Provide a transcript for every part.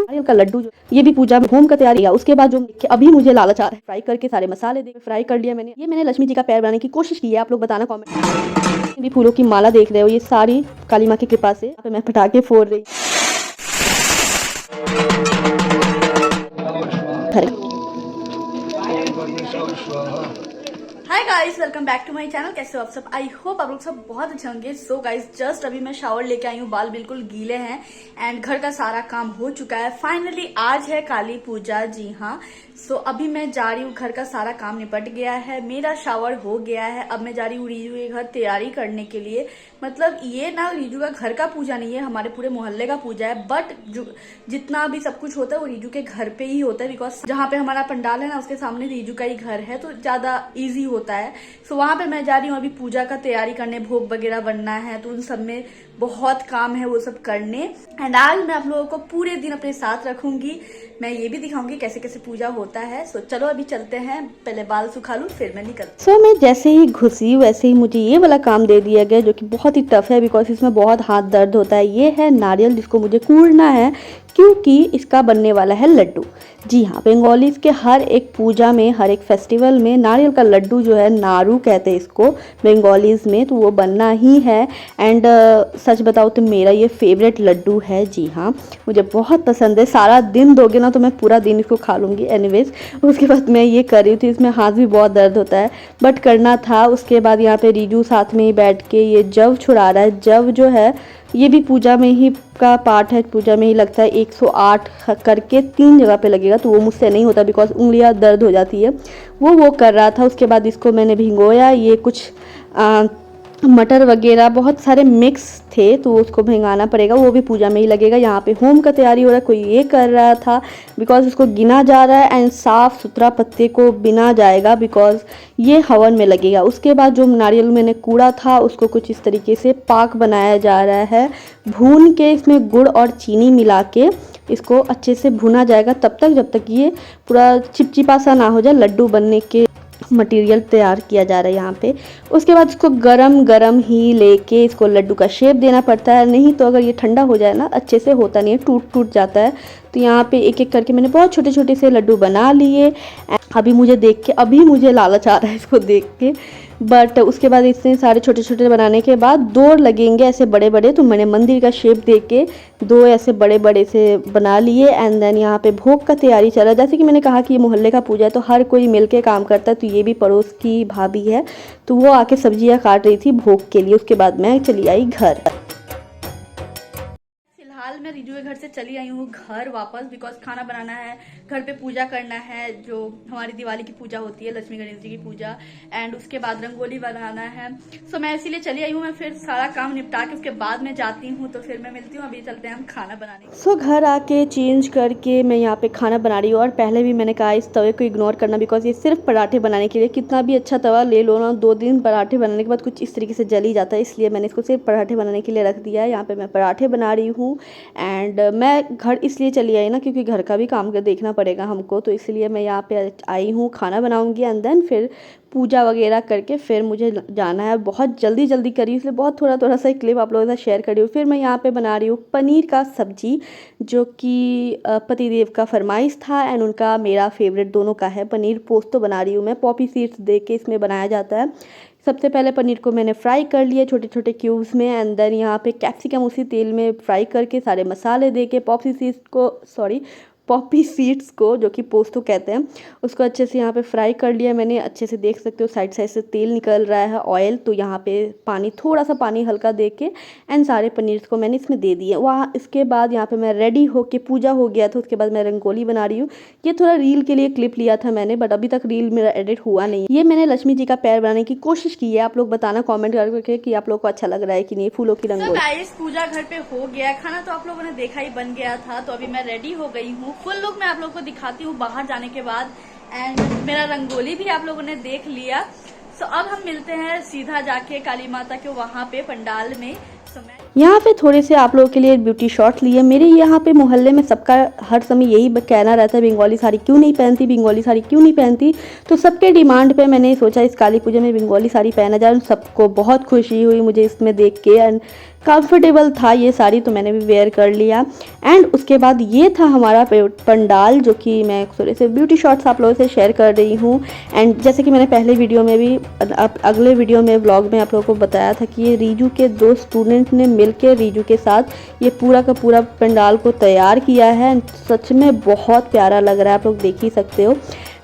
नारियल का लड्डू जो ये भी पूजा में होम का तैयारी है। उसके बाद जो अभी मुझे लालच आ रहा है फ्राई करके सारे मसाले दे फ्राई कर लिया मैंने। ये मैंने लक्ष्मी जी का पैर बनाने की कोशिश की है, आप लोग बताना कमेंट। भी फूलों की माला देख रहे हो, ये सारी काली माँ की कृपा से यहाँ पे मैं पटाखे फोड़ रही hi guys, welcome back to my channel. कैसे हो आप सब? आई होप आप लोग सब बहुत अच्छे होंगे। सो गाइस, जस्ट अभी मैं शावर लेके आई हूँ, बाल बिल्कुल गीले हैं एंड घर का सारा काम हो चुका है। फाइनली आज है काली पूजा, जी हाँ। सो अभी मैं जा रही हूँ, घर का सारा काम निपट गया है, मेरा शावर हो गया है। अब मैं जा रही हूँ रीजू के घर तैयारी करने के लिए। मतलब ये ना रीजू का घर का पूजा नहीं है, हमारे पूरे मोहल्ले का पूजा है। बट जितना भी सब कुछ होता है वो रीजू के घर पे ही होता है, बिकॉज जहाँ पे हमारा पंडाल है ना उसके सामने रीजू का ही घर है, तो ज्यादा इजी होता है। सो वहां पे मैं जा रही हूँ अभी पूजा का तैयारी करने, भोग वगैरह बनना है, तो उन सब में बहुत काम है वो सब करने। एंड आज मैं आप लोगों को पूरे दिन अपने साथ रखूंगी, मैं ये भी दिखाऊंगी कैसे कैसे पूजा होता है। सो चलो अभी चलते हैं, पहले बाल सुखा लूं फिर मैं निकलती। सो मैं जैसे ही घुसी वैसे ही मुझे ये वाला काम दे दिया गया, जो कि बहुत ही टफ है बिकॉज इसमें बहुत हाथ दर्द होता है। ये है नारियल जिसको मुझे कूटना है, क्योंकि इसका बनने वाला है लड्डू। जी हाँ, बंगालीज के हर एक पूजा में, हर एक फेस्टिवल में नारियल का लड्डू जो है, नारू कहते हैं इसको बंगालीज में, तो वो बनना ही है। एंड सच बताओ तो मेरा ये फेवरेट लड्डू है। जी हाँ, मुझे बहुत पसंद है। सारा दिन दोगे ना तो मैं पूरा दिन इसको खा लूँगी। एनीवेज, उसके बाद मैं ये कर रही थी, इसमें हाथ भी बहुत दर्द होता है बट करना था। उसके बाद यहाँ पे रीजू साथ में ही बैठ के ये जव छुड़ा रहा है। जव जो है ये भी पूजा में ही का पार्ट है, पूजा में ही लगता है। 108 करके 3 जगह पे लगेगा, तो वो मुझसे नहीं होता बिकॉज उंगलियां दर्द हो जाती है। वो कर रहा था। उसके बाद इसको मैंने भिगोया, ये कुछ मटर वगैरह बहुत सारे मिक्स थे, तो उसको भिंगाना पड़ेगा, वो भी पूजा में ही लगेगा। यहाँ पे होम का तैयारी हो रहा है, कोई ये कर रहा था बिकॉज उसको गिना जा रहा है एंड साफ सुथरा पत्ते को बिना जाएगा बिकॉज ये हवन में लगेगा। उसके बाद जो नारियल मैंने कूड़ा था उसको कुछ इस तरीके से पाक बनाया जा रहा है, भून के इसमें गुड़ और चीनी मिला के इसको अच्छे से भुना जाएगा तब तक जब तक ये पूरा चिपचिपा सा ना हो जाए। लड्डू बनने के मटेरियल तैयार किया जा रहा है यहाँ पे। उसके बाद इसको गरम गरम ही लेके इसको लड्डू का शेप देना पड़ता है, नहीं तो अगर ये ठंडा हो जाए ना अच्छे से होता नहीं है, टूट टूट जाता है। तो यहाँ पे एक एक करके मैंने बहुत छोटे छोटे से लड्डू बना लिए। अभी मुझे लालच आ रहा है इसको देख के, बट उसके बाद इतने सारे छोटे छोटे बनाने के बाद 2 लगेंगे ऐसे बड़े बड़े, तो मैंने मंदिर का शेप दे के 2 ऐसे बड़े बड़े से बना लिए। एंड देन यहाँ पे भोग का तैयारी चला। जैसे कि मैंने कहा कि ये मोहल्ले का पूजा है तो हर कोई मिलके काम करता है, तो ये भी पड़ोस की भाभी है, तो वो आके सब्जियाँ काट रही थी भोग के लिए। उसके बाद मैं चली आई घर। फिलहाल मैं रीजू के घर से चली आई हूँ घर वापस, बिकॉज खाना बनाना है, घर पे पूजा करना है, जो हमारी दिवाली की पूजा होती है, लक्ष्मी गणेश जी की पूजा, एंड उसके बाद रंगोली बनाना है। सो मैं इसीलिए चली आई हूँ। मैं फिर सारा काम निपटा के उसके बाद मैं जाती हूँ, तो फिर मैं मिलती हूँ। अभी चलते हैं हम खाना बनाने। सो घर आके चेंज करके मैं यहाँ पे खाना बना रही हूँ। और पहले भी मैंने कहा इस तवे को इग्नोर करना बिकॉज ये सिर्फ पराठे बनाने के लिए, कितना भी अच्छा तवा ले लो ना, 2 दिन पराठे बनाने के बाद कुछ इस तरीके से जल ही जाता है, इसलिए मैंने इसको सिर्फ पराठे बनाने के लिए रख दिया है। यहाँ पे मैं पराठे बना रही हूँ। एंड मैं घर इसलिए चली आई ना क्योंकि घर का भी काम कर देखना पड़ेगा हमको, तो इसलिए मैं यहाँ पे आई हूँ, खाना बनाऊँगी एंड देन फिर पूजा वगैरह करके फिर मुझे जाना है। बहुत जल्दी जल्दी करी, इसलिए बहुत थोड़ा थोड़ा सा क्लिप आप लोगों के साथ शेयर करी हूँ। फिर मैं यहाँ पे बना रही हूँ पनीर का सब्जी, जो कि पतिदेव का फरमाइश था एंड उनका मेरा फेवरेट दोनों का है। पनीर पोस्तो बना रही हूँ मैं, पॉपी सीड्स दे के इसमें बनाया जाता है। सबसे पहले पनीर को मैंने फ्राई कर लिया छोटे छोटे क्यूब्स में, एंड देन यहाँ पे कैप्सिकम उसी तेल में फ्राई करके सारे मसाले दे के पॉपी सीड्स को जो कि पोस्तो कहते हैं, उसको अच्छे से यहाँ पे फ्राई कर लिया मैंने। अच्छे से देख सकते हो साइड साइड से तेल निकल रहा है, ऑयल। तो यहाँ पे पानी, थोड़ा सा पानी हल्का दे के एंड सारे पनीर को मैंने इसमें दे दिए। वहाँ इसके बाद यहाँ पे मैं रेडी होके, पूजा हो गया था, उसके बाद मैं रंगोली बना रही हूँ। ये थोड़ा रील के लिए क्लिप लिया था मैंने, बट अभी तक रील मेरा एडिट हुआ नहीं। ये मैंने लक्ष्मी जी का पैर बनाने की कोशिश की है, आप लोग बताना कॉमेंट करके कि आप लोग को अच्छा लग रहा है कि नहीं फूलों की रंगोली। गाइस, पूजा घर पे हो गया, खाना तो आप लोगों ने देखा ही बन गया था। तो अभी मैं रेडी हो गई हूँ, फुल लुक मैं आप लोगों को दिखाती हूँ बाहर जाने के बाद। एंड मेरा रंगोली भी आप लोगों ने देख लिया। सो अब हम मिलते हैं सीधा जाके काली माता के वहां पे पंडाल में। सो मैं यहाँ पे थोड़े से आप लोगों के लिए ब्यूटी शॉट लिए। मेरे यहाँ पे मोहल्ले में सबका हर समय यही कहना रहता है, बंगाली साड़ी क्यों नहीं पहनती, बंगाली साड़ी क्यों नहीं पहनती। तो सबके डिमांड पे मैंने सोचा इस काली पूजा में बंगाली साड़ी पहना जाए। सबको बहुत खुशी हुई मुझे इसमें देख के, एंड कंफर्टेबल था ये साड़ी, तो मैंने भी वेयर कर लिया। एंड उसके बाद ये था हमारा पंडाल, जो कि मैं थोड़े से ब्यूटी शॉट्स आप लोगों से शेयर कर रही हूँ। एंड जैसे कि मैंने पहले वीडियो में भी, अगले वीडियो में व्लॉग में आप लोगों को बताया था कि ये रीजू के 2 स्टूडेंट ने मिलकर रीजू के साथ ये पूरा का पूरा पंडाल को तैयार किया है। सच में बहुत प्यारा लग रहा है, आप लोग देख ही सकते हो।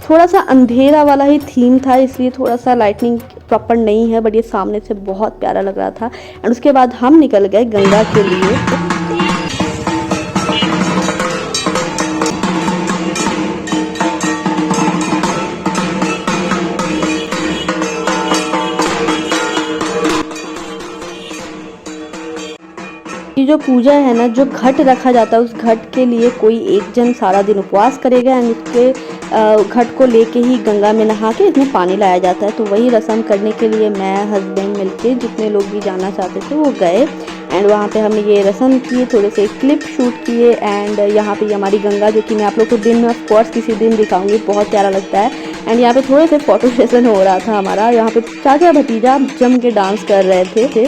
थोड़ा सा अंधेरा वाला ही थीम था, इसलिए थोड़ा सा लाइटनिंग प्रॉपर नहीं है, बट ये सामने से बहुत प्यारा लग रहा था। एंड उसके बाद हम निकल गए गंगा के लिए। ये जो पूजा है ना, जो घट रखा जाता है, उस घट के लिए कोई एक जन सारा दिन उपवास करेगा एंड उसके घट को लेके ही गंगा में नहा के इसमें पानी लाया जाता है। तो वही रस्म करने के लिए मैं, हस्बैंड मिलके, जितने लोग भी जाना चाहते थे वो गए। एंड वहाँ पे हमने ये रस्म किए, थोड़े से क्लिप शूट किए। एंड यहाँ पे हमारी गंगा, जो कि मैं आप लोग को दिन में ऑफकोर्स किसी दिन दिखाऊंगी, बहुत प्यारा लगता है। एंड यहाँ पे थोड़े से फोटो सेशन हो रहा था हमारा। यहाँ पे चाचा भतीजा जम के डांस कर रहे थे।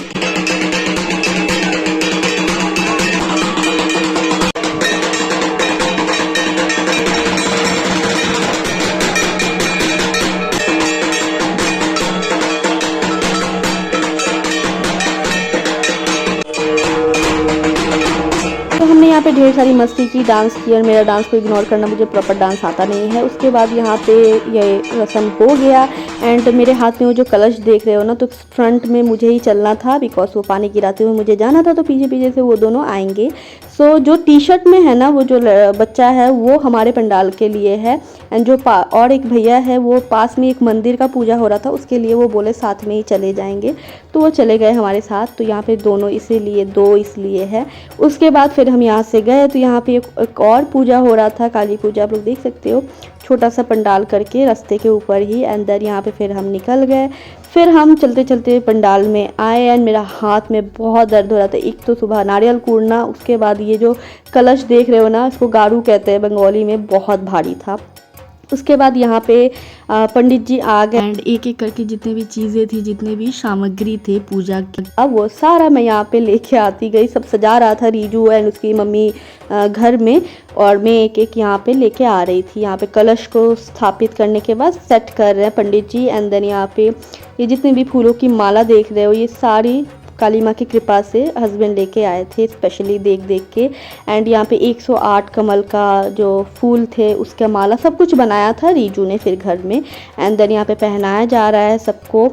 हमने यहाँ पे ढेर सारी मस्ती की, डांस की, और मेरा डांस को इग्नोर करना, मुझे प्रॉपर डांस आता नहीं है। उसके बाद यहाँ पे ये रस्म हो गया। एंड मेरे हाथ में वो जो कलश देख रहे हो ना, तो फ्रंट में मुझे ही चलना था, बिकॉज वो पानी गिराते हुए मुझे जाना था, तो पीछे पीछे से वो दोनों आएंगे। सो जो टी शर्ट में है ना, वो जो बच्चा है वो हमारे पंडाल के लिए है। एंड जो और एक भैया है, वो पास में एक मंदिर का पूजा हो रहा था, उसके लिए वो बोले साथ में ही चले जाएंगे, तो वो चले गए हमारे साथ। तो यहाँ पे दोनों इसीलिए, 2 इसलिए है। उसके बाद फिर हम यहाँ से गए, तो यहाँ पे एक और पूजा हो रहा था, काली पूजा, आप लोग देख सकते हो, छोटा सा पंडाल करके रास्ते के ऊपर ही। अंदर यहाँ पे फिर हम निकल गए। फिर हम चलते चलते पंडाल में आए एंड मेरा हाथ में बहुत दर्द हो रहा था। एक तो सुबह नारियल कूड़ना, उसके बाद ये जो कलश देख रहे हो ना, इसको गारू कहते हैं बंगाली में, बहुत भारी था। उसके बाद यहाँ पे पंडित जी आ गए एंड एक एक करके जितने भी चीज़ें थी, जितने भी सामग्री थे पूजा की, अब वो सारा मैं यहाँ पे लेके आती गई। सब सजा रहा था रीजू एंड उसकी मम्मी घर में, और मैं एक एक यहाँ पे लेके आ रही थी। यहाँ पे कलश को स्थापित करने के बाद सेट कर रहे हैं पंडित जी। एंड देन यहाँ पे ये जितने भी फूलों की माला देख रहे हो, ये सारी काली माँ की कृपा से हस्बैंड लेके आए थे, स्पेशली देख देख के। एंड यहाँ पे 108 कमल का जो फूल थे, उसका माला सब कुछ बनाया था रीजू ने फिर घर में। एंड देन यहाँ पे पहनाया जा रहा है सबको,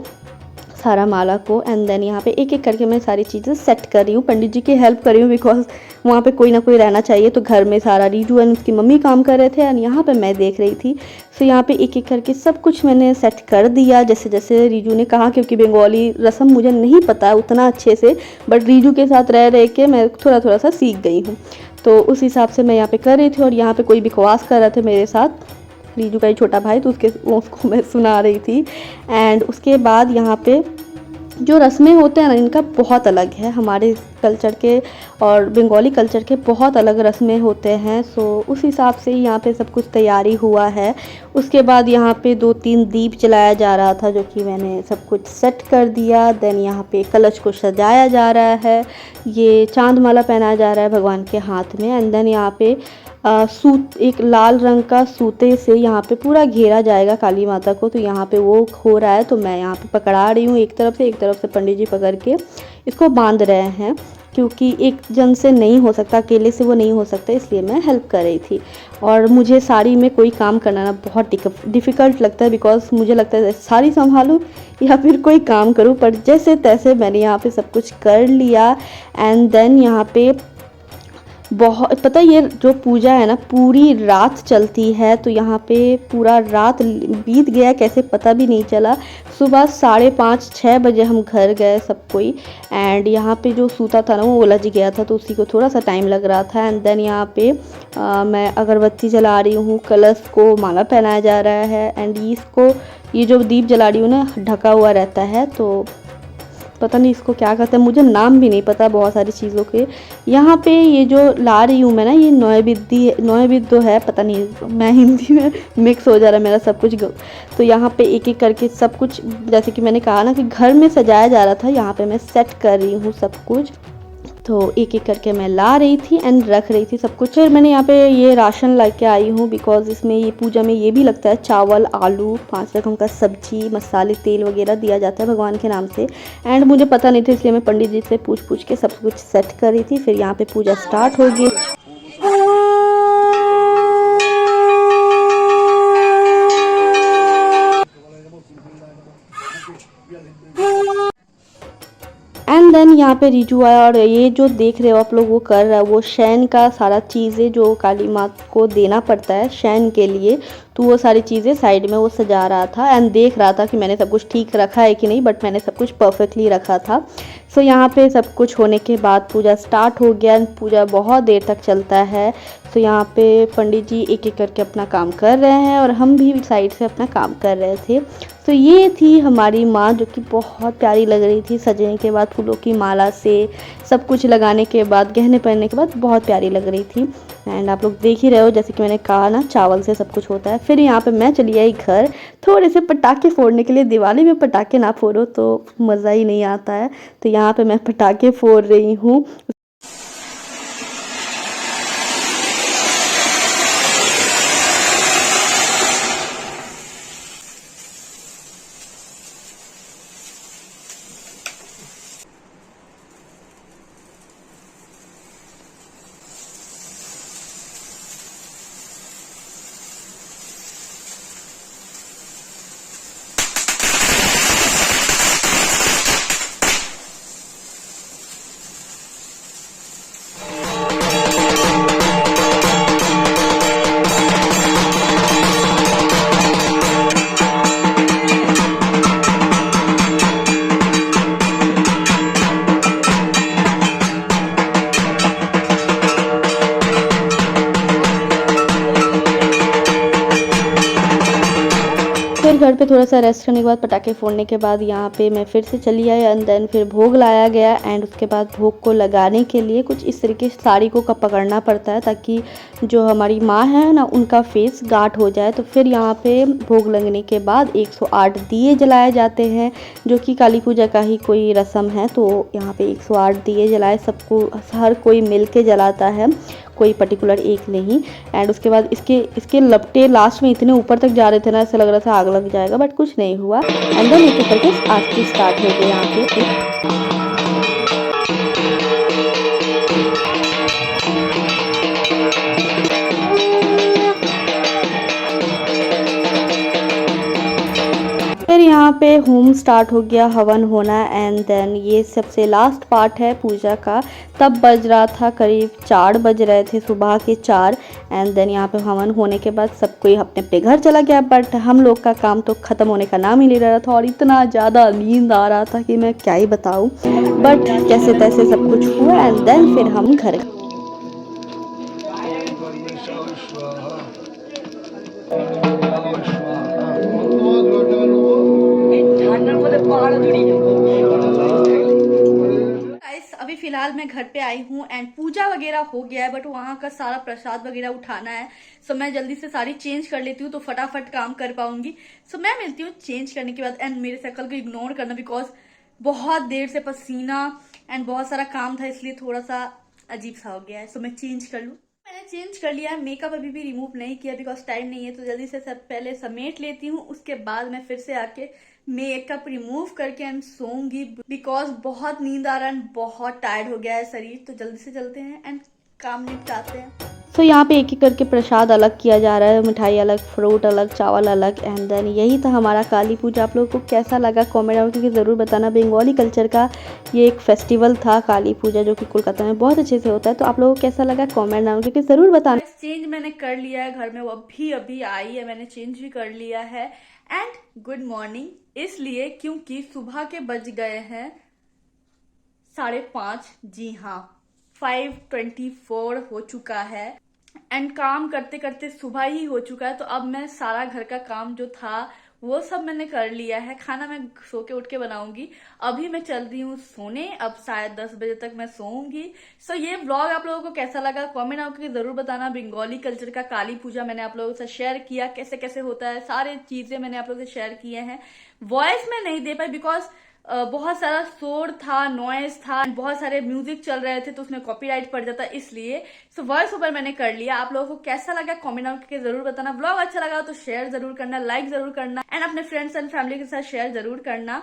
सारा माला को। एंड देन यहाँ पे एक एक करके मैं सारी चीज़ें सेट कर रही हूँ, पंडित जी की हेल्प कर रही हूँ, बिकॉज वहाँ पे कोई ना कोई रहना चाहिए। तो घर में सारा रीजू एंड उसकी मम्मी काम कर रहे थे एंड यहाँ पे मैं देख रही थी। सो यहाँ पे एक एक करके सब कुछ मैंने सेट कर दिया, जैसे जैसे रीजू ने कहा, क्योंकि बंगाली रस्म मुझे नहीं पता उतना अच्छे से, बट रीजू के साथ रह रह के मैं थोड़ा थोड़ा सा सीख गई हूँ। तो उस हिसाब से मैं यहाँ पे कर रही थी। और यहाँ पे कोई बकवास कर रहा था मेरे साथ, रीजू का ही छोटा भाई, तो उसको मैं सुना रही थी। एंड उसके बाद यहाँ पे जो रस्में होते हैं ना, इनका बहुत अलग है, हमारे कल्चर के और बंगाली कल्चर के बहुत अलग रस्में होते हैं। सो उस हिसाब से यहाँ पे सब कुछ तैयारी हुआ है। उसके बाद यहाँ पे 2-3 दीप जलाया जा रहा था, जो कि मैंने सब कुछ सेट कर दिया। देन यहाँ पे कलश को सजाया जा रहा है, ये चांद माला पहनाया जा रहा है भगवान के हाथ में। एंड देन यहाँ पे सूत, एक लाल रंग का सूते से यहाँ पे पूरा घेरा जाएगा काली माता को। तो यहाँ पे वो हो रहा है, तो मैं यहाँ पे पकड़ा रही हूँ एक तरफ से पंडित जी पकड़ के इसको बांध रहे हैं, क्योंकि एक जन से नहीं हो सकता, अकेले से वो नहीं हो सकता, इसलिए मैं हेल्प कर रही थी। और मुझे साड़ी में कोई काम करना ना बहुत डिफ़िकल्ट लगता है, बिकॉज मुझे लगता है साड़ी संभालूँ या फिर कोई काम करूँ, पर जैसे तैसे मैंने यहाँ पे सब कुछ कर लिया। एंड देन यहाँ पे बहुत, पता है ये जो पूजा है ना पूरी रात चलती है, तो यहाँ पे पूरा रात बीत गया कैसे पता भी नहीं चला। सुबह 5:30-6 बजे हम घर गए सब कोई। एंड यहाँ पे जो सूता था ना वो उलझ गया था, तो उसी को थोड़ा सा टाइम लग रहा था। एंड देन यहाँ पे मैं अगरबत्ती जला रही हूँ, कलश को माला पहनाया जा रहा है। एंड इसको, ये जो दीप जला रही हूँ ना, ढका हुआ रहता है, तो पता नहीं इसको क्या कहते हैं, मुझे नाम भी नहीं पता बहुत सारी चीज़ों के। यहाँ पे ये जो ला रही हूँ मैं ना, ये नौबिद्दी है, पता नहीं, मैं हिंदी में मिक्स हो जा रहा है मेरा सब कुछ। तो यहाँ पे एक एक करके सब कुछ, जैसे कि मैंने कहा ना कि घर में सजाया जा रहा था, यहाँ पे मैं सेट कर रही हूँ सब कुछ। तो एक एक करके मैं ला रही थी एंड रख रही थी सब कुछ। फिर मैंने यहाँ पे ये राशन ला के आई हूँ, बिकॉज इसमें ये पूजा में ये भी लगता है, चावल, आलू, 5 रकम का सब्जी, मसाले, तेल वगैरह दिया जाता है भगवान के नाम से। एंड मुझे पता नहीं था, इसलिए मैं पंडित जी से पूछ के सब कुछ सेट कर रही थी। फिर यहाँ पे पूजा स्टार्ट होगी। एंड देन यहाँ पे रिजू आया, और ये जो देख रहे हो आप लोग वो कर रहा है, वो शयन का सारा चीज़ें जो काली माँ को देना पड़ता है शयन के लिए, तो वो सारी चीज़ें साइड में वो सजा रहा था एंड देख रहा था कि मैंने सब कुछ ठीक रखा है कि नहीं, बट मैंने सब कुछ परफेक्टली रखा था। सो यहाँ पे सब कुछ होने के बाद पूजा स्टार्ट हो गया एंड पूजा बहुत देर तक चलता है। तो यहाँ पे पंडित जी एक एक करके अपना काम कर रहे हैं और हम भी साइड से अपना काम कर रहे थे। तो ये थी हमारी माँ, जो कि बहुत प्यारी लग रही थी, सजने के बाद फूलों की माला से, सब कुछ लगाने के बाद, गहने पहनने के बाद बहुत प्यारी लग रही थी। एंड आप लोग देख ही रहे हो, जैसे कि मैंने कहा ना, चावल से सब कुछ होता है। फिर यहाँ पे मैं चली आई घर थोड़े से पटाखे फोड़ने के लिए। दिवाली में पटाखे ना फोड़ो तो मज़ा ही नहीं आता है, तो यहाँ पे मैं पटाखे फोड़ रही हूँ। फिर घर पे थोड़ा सा रेस्ट करने के बाद, पटाखे फोड़ने के बाद, यहाँ पे मैं फिर से चली आई एंड देन फिर भोग लाया गया। एंड उसके बाद भोग को लगाने के लिए कुछ इस तरीके से साड़ी को पकड़ना पड़ता है, ताकि जो हमारी माँ है ना, उनका फेस गाढ़ हो जाए। तो फिर यहाँ पे भोग लगने के बाद 108 दिए जलाए जाते हैं, जो कि काली पूजा का ही कोई रस्म है। तो यहाँ पे 108 दिए जलाए, सबको, हर कोई मिल के जलाता है, कोई पर्टिकुलर एक नहीं। एंड उसके बाद इसके लपटे लास्ट में इतने ऊपर तक जा रहे थे ना, ऐसा लग रहा था आग लग जाएगा, बट कुछ नहीं हुआ। एंड देन एक करके आरती स्टार्ट हो गई यहाँ पे। फिर यहाँ पे होम स्टार्ट हो गया, हवन होना। एंड देन ये सबसे लास्ट पार्ट है पूजा का। तब बज रहा था करीब 4 बज रहे थे, सुबह के 4। एंड देन यहाँ पे हवन होने के बाद सब कोई अपने अपने घर चला गया, बट हम लोग का काम तो ख़त्म होने का नाम ही ले रहा था, और इतना ज़्यादा नींद आ रहा था कि मैं क्या ही बताऊँ। बट कैसे तैसे सब कुछ हुआ एंड देन फिर हम घर गए। गाइस अभी फिलहाल मैं घर पे आई हूँ एंड पूजा वगैरह हो गया है, बट वहाँ का सारा प्रसाद वगैरह उठाना है। सो मैं जल्दी से सारी चेंज कर लेती हूँ तो फटाफट काम कर पाऊंगी। सो मैं मिलती हूँ चेंज करने के बाद। एंड मेरे शक्ल को इग्नोर करना, बिकॉज बहुत देर से पसीना एंड बहुत सारा काम था, इसलिए थोड़ा सा अजीब सा हो गया है। सो मैं चेंज कर लूँ। मैंने चेंज कर लिया है, मेकअप अभी भी रिमूव नहीं किया बिकॉज टाइम नहीं है, तो जल्दी से सब पहले समेट लेती हूँ। उसके बाद मैं फिर से आके मेकअप रिमूव करके एंड सोऊंगी, बिकॉज बहुत नींद आ रहा है एंड बहुत टायर्ड हो गया है शरीर। तो जल्दी से चलते हैं एंड काम निपटाते हैं। तो यहाँ पे एक एक करके प्रसाद अलग किया जा रहा है, मिठाई अलग, फ्रूट अलग, चावल अलग। एंड देन यही था हमारा काली पूजा। आप लोगों को कैसा लगा कमेंट में करके ज़रूर बताना। बंगाली कल्चर का ये एक फेस्टिवल था काली पूजा, जो कि कोलकाता में बहुत अच्छे से होता है। तो आप लोगों को कैसा लगा कमेंट में करके ज़रूर बताना। चेंज मैंने कर लिया है घर में, वो अभी आई है, मैंने चेंज भी कर लिया है। एंड गुड मॉर्निंग इसलिए क्योंकि सुबह के बज गए हैं 5:30। जी हाँ, 5:24 हो चुका है एंड काम करते करते सुबह ही हो चुका है। तो अब मैं सारा घर का काम जो था वो सब मैंने कर लिया है। खाना मैं सो के उठ के बनाऊंगी। अभी मैं चल रही हूँ सोने, अब शायद 10 बजे तक मैं सोऊंगी। सो ये व्लॉग आप लोगों को कैसा लगा कमेंट करके जरूर बताना। बंगाली कल्चर का काली पूजा मैंने आप लोगों से शेयर किया, कैसे कैसे होता है, सारे चीजें मैंने आप लोगों से शेयर किए हैं। वॉइस में नहीं दे पाई बिकॉज बहुत सारा शोर था, नॉइज था, बहुत सारे म्यूजिक चल रहे थे तो उसमें कॉपीराइट पड़ जाता इसलिए। सो वॉइस ओवर मैंने कर लिया। आप लोगों को कैसा लगा कमेंट करके जरूर बताना। ब्लॉग अच्छा लगा तो शेयर जरूर करना, लाइक जरूर करना एंड अपने फ्रेंड्स एंड फैमिली के साथ शेयर जरूर करना।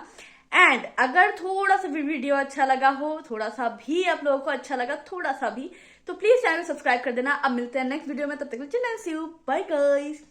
एंड अगर थोड़ा सा भी वीडियो अच्छा लगा हो, थोड़ा सा भी आप लोगों को अच्छा लगा, थोड़ा सा भी, तो प्लीज चैनल सब्सक्राइब कर देना। अब मिलते हैं नेक्स्ट वीडियो में, तब तक सी यू, बाय गाइस।